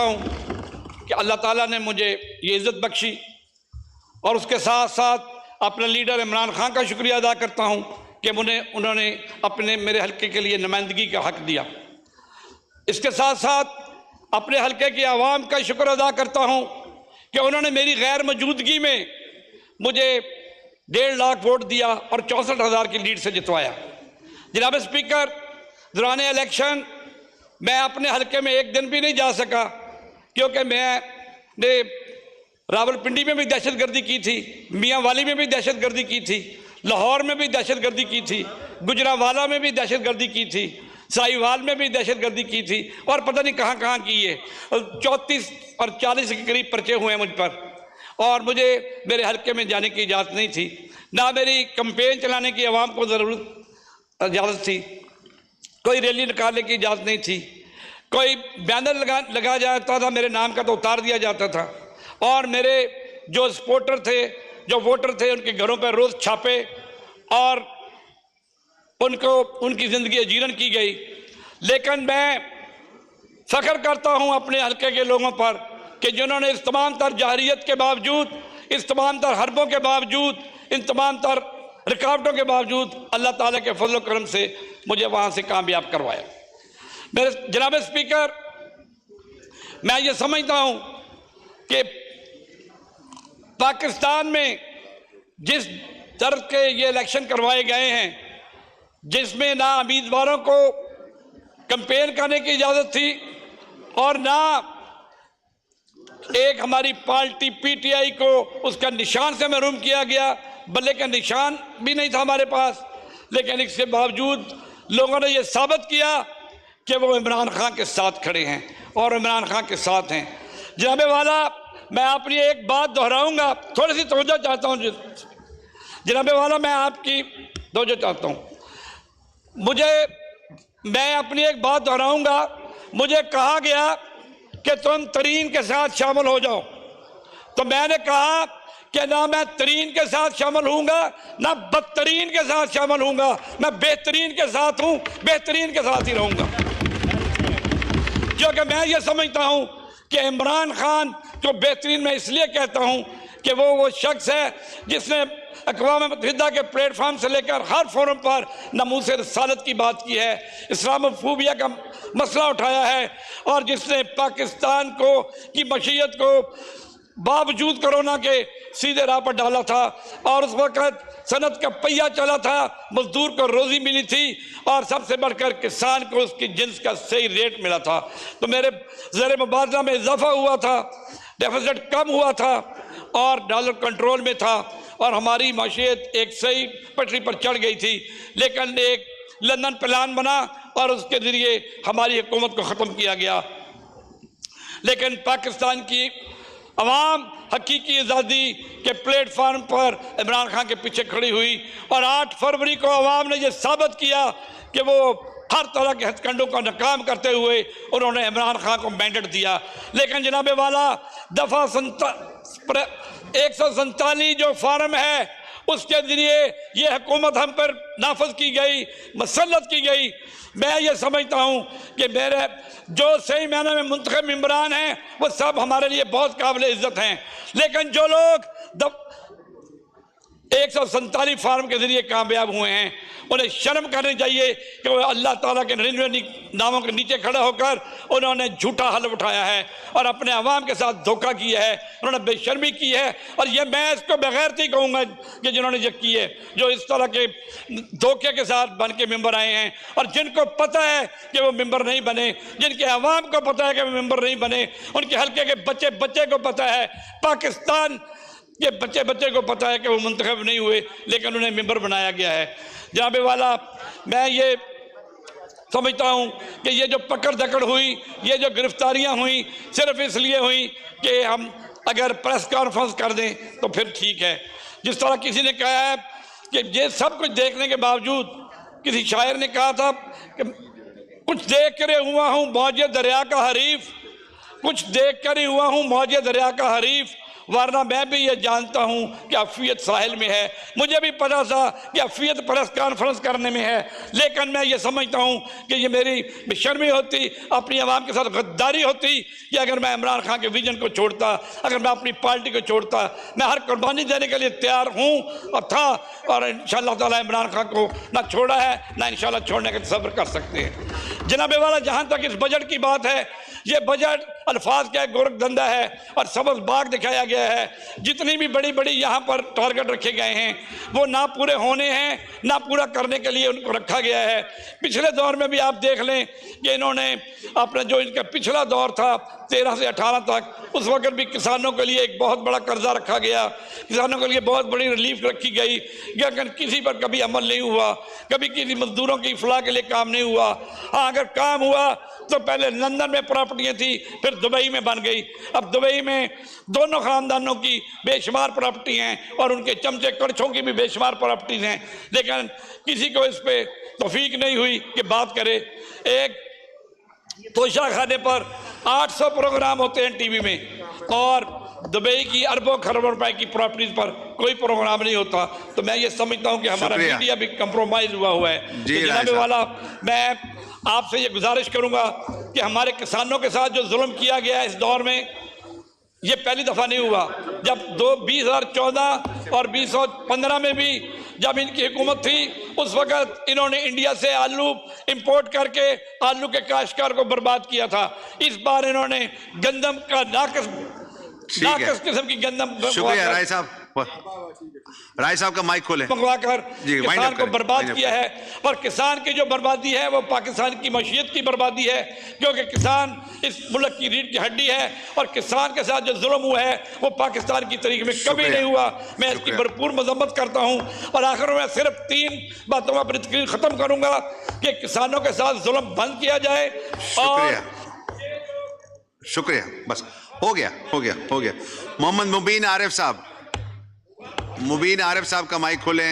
हूँ कि अल्लाह ताला ने मुझे ये इज़्ज़त बख्शी और उसके साथ साथ अपने लीडर इमरान खान का शुक्रिया अदा करता हूँ कि उन्होंने अपने मेरे हल्के के लिए नुमाइंदगी का हक दिया। इसके साथ साथ अपने हल्के की आवाम का शुक्र अदा करता हूँ कि उन्होंने मेरी गैर मौजूदगी में मुझे 1.5 लाख वोट दिया और 64,000 की लीड से जितवाया। जनाब स्पीकर, दौरान इलेक्शन मैं अपने हल्के में एक दिन भी नहीं जा सका क्योंकि मैंने रावलपिंडी में भी दहशतगर्दी की थी, मियांवाली में भी दहशतगर्दी की थी, लाहौर में भी दहशतगर्दी की थी, गुजरांवाला में भी दहशतगर्दी की थी, साहिवाल में भी दहशतगर्दी की थी और पता नहीं कहाँ कहाँ की है। 34 और 40 के करीब पर्चे हुए हैं मुझ पर और मुझे मेरे हल्के में जाने की इजाज़त नहीं थी, ना मेरी कैंपेन चलाने की आवाम को इजाज़त थी, कोई रैली निकालने की इजाज़त नहीं थी, कोई बैनर लगा जाता था मेरे नाम का तो उतार दिया जाता था और मेरे जो सपोर्टर थे, जो वोटर थे, उनके घरों पर रोज़ छापे और उनकी ज़िंदगी अजीरन की गई। लेकिन मैं फ़ख्र करता हूँ अपने हल्के के लोगों पर कि जिन्होंने इस तमाम तर जाहरियत के बावजूद, इस तमाम तर हरबों के बावजूद, इन तमाम तर रुकावटों के बावजूद अल्लाह ताला के फजल करम से मुझे वहाँ से कामयाब करवाया। मेरे जनाब स्पीकर, मैं ये समझता हूँ कि पाकिस्तान में जिस तरह के ये इलेक्शन करवाए गए हैं, जिसमें ना उम्मीदवारों को कैंपेन करने की इजाज़त थी और ना एक हमारी पार्टी पीटीआई को उसका निशान से महरूम किया गया, बल्कि का निशान भी नहीं था हमारे पास, लेकिन इसके बावजूद लोगों ने ये साबित किया कि वो इमरान खान के साथ खड़े हैं और इमरान खान के साथ हैं। जनाबे वाला, मैं अपनी एक बात दोहराऊंगा, थोड़ी सी तवज्जो चाहता हूँ जनाबे वाला, मैं आपकी तवज्जो चाहता हूँ। मैं अपनी एक बात दोहराऊंगा। मुझे कहा गया कि तुम तरीन के साथ शामिल हो जाओ, तो मैंने कहा कि ना मैं तरीन के साथ शामिल हूँगा ना बदतरीन के साथ शामिल हूँगा, मैं बेहतरीन के साथ हूँ, बेहतरीन के साथ ही रहूँगा। क्योंकि मैं ये समझता हूँ कि इमरान खान को बेहतरीन मैं इसलिए कहता हूँ कि वो शख्स है जिसने अक़वाम मुत्तहिदा के प्लेटफार्म से लेकर हर फोरम पर नमूसे रसालत की बात की है, इस्लामोफोबिया का मसला उठाया है और जिसने पाकिस्तान की मशीयत को बावजूद कोरोना के सीधे राह पर डाला था और उस वक़्त सनत का पहिया चला था, मजदूर को रोज़ी मिली थी और सबसे बढ़कर किसान को उसकी जिन्स का सही रेट मिला था। तो मेरे ज़र मुबादला में इजाफा हुआ था, डेफिसिट कम हुआ था और डॉलर कंट्रोल में था और हमारी माशियत एक सही पटरी पर चढ़ गई थी। लेकिन एक लंदन प्लान बना और उसके ज़रिए हमारी हुकूमत को ख़त्म किया गया। लेकिन पाकिस्तान की अवाम हकीकी आज़ादी के प्लेटफार्म पर इमरान खान के पीछे खड़ी हुई और 8 फरवरी को अवाम ने यह साबित किया कि वो हर तरह के हथकंडों का नाकाम करते हुए उन्होंने इमरान खान को मैंडेट दिया। लेकिन जनाबे वाला, दफ़ा 147 जो फार्म है उसके ज़रिए ये हुकूमत हम पर नाफज की गई, मसल्लत की गई। मैं ये समझता हूँ कि मेरे जो सही मायने में मुंतखब मेंबरान हैं वो सब हमारे लिए बहुत काबिल इज़्ज़त हैं, लेकिन जो लोग 147 फार्म के ज़रिए कामयाब हुए हैं उन्हें शर्म करनी चाहिए कि वो अल्लाह ताला के नामों के नीचे खड़े होकर उन्होंने झूठा हल उठाया है और अपने अवाम के साथ धोखा किया है, उन्होंने बेशर्मी की है। और ये मैं इसको बगैरती कहूँगा कि जिन्होंने ये की है, जो इस तरह के धोखे के साथ बन के मेंबर आए हैं और जिनको पता है कि वो मेंबर नहीं बने, जिनके अवाम को पता है कि वो मेंबर नहीं बने, उनके हल्के के बच्चे को पता है, पाकिस्तान के बच्चे को पता है कि वो मुंतखब नहीं हुए लेकिन उन्हें मेंबर बनाया गया है। जनाबे वाला, मैं ये समझता हूँ कि ये जो पकड़ धकड़ हुई, ये जो गिरफ्तारियाँ हुई, सिर्फ इसलिए हुई कि हम अगर प्रेस कॉन्फ्रेंस कर दें तो फिर ठीक है। जिस तरह किसी ने कहा है कि ये सब कुछ देखने के बावजूद, किसी शायर ने कहा था कि कुछ देख कर हुआ हूँ मौजे दरिया का हरीफ, कुछ देख कर ही हुआ हूँ मौजे दरिया का हरीफ, वरना मैं भी ये जानता हूँ कि अफियत साहिल में है। मुझे भी पता था कि अफियत प्रेस कॉन्फ्रेंस करने में है, लेकिन मैं ये समझता हूँ कि ये मेरी बेशर्मी होती, अपनी आवाम के साथ गद्दारी होती कि अगर मैं इमरान खान के विजन को छोड़ता, अगर मैं अपनी पार्टी को छोड़ता। मैं हर कुर्बानी देने के लिए तैयार हूँ और था, और इंशाअल्लाह ताला इमरान खान को ना छोड़ा है ना इंशाअल्लाह छोड़ने का सब्र कर सकते हैं। जनाब वाला, जहाँ तक इस बजट की बात है, ये बजट अल्फाज का एक गोरखधंधा है और सबज बाग दिखाया गया है। जितनी भी बड़ी बड़ी यहाँ पर टारगेट रखे गए हैं वो ना पूरे होने हैं, ना पूरा करने के लिए उनको रखा गया है। पिछले दौर में भी आप देख लें कि इन्होंने अपना जो इनका पिछला दौर था 13 से 18 तक, उस वक्त भी किसानों के लिए एक बहुत बड़ा कर्जा रखा गया, किसानों के लिए बहुत बड़ी रिलीफ रखी गई, लेकिन किसी पर कभी अमल नहीं हुआ, कभी किसी मजदूरों की इफलाह के लिए काम नहीं हुआ। हाँ, अगर काम हुआ तो पहले लंदन में प्रॉपर्टियाँ थी, फिर दुबई में बन गई। अब दुबई में दोनों ख़ानदानों की बेशुमार प्रॉपर्टी हैं और उनके चमचे कड़छों की भी बेशुमार प्रॉपर्टीज़ हैं, लेकिन किसी को इस पर तौफीक नहीं हुई कि बात करे। एक तोशा खाने पर 800 प्रोग्राम होते हैं टीवी में, और दुबई की अरबों खरबों रुपए की प्रॉपर्टीज पर कोई प्रोग्राम नहीं होता। तो मैं ये समझता हूँ कि हमारा मीडिया भी कंप्रोमाइज हुआ है। तो जनाब वाला, मैं आपसे ये गुजारिश करूँगा कि हमारे किसानों के साथ जो जुल्म किया गया इस दौर में, ये पहली दफ़ा नहीं हुआ। जब 2014 और 2015 में भी जब इनकी हुकूमत थी, उस वक़्त इन्होंने इंडिया से आलू इंपोर्ट करके आलू के काश्तकार को बर्बाद किया था। इस बार इन्होंने गंदम का नाकस किस्म की गंदम, शुक्रिया राय साहब का माइक खोले, मंगवाकर किसान को बर्बाद किया है। और किसान की जो बर्बादी है वो पाकिस्तान की मईशत की बर्बादी है, क्योंकि किसान इस मुल्क की रीढ़ की हड्डी है और किसान के साथ जो जुल्म हुआ है वो पाकिस्तान की तारीख में कभी नहीं हुआ। मैं इसकी भरपूर मजम्मत करता हूँ। और आखिर में सिर्फ 3 बातों में अपनी तकरीर खत्म करूंगा कि किसानों के साथ जुल्म बंद किया जाए। शुक्रिया, बस हो गया। मोहम्मद मुबीन आरिफ साहब का माइक खोलें।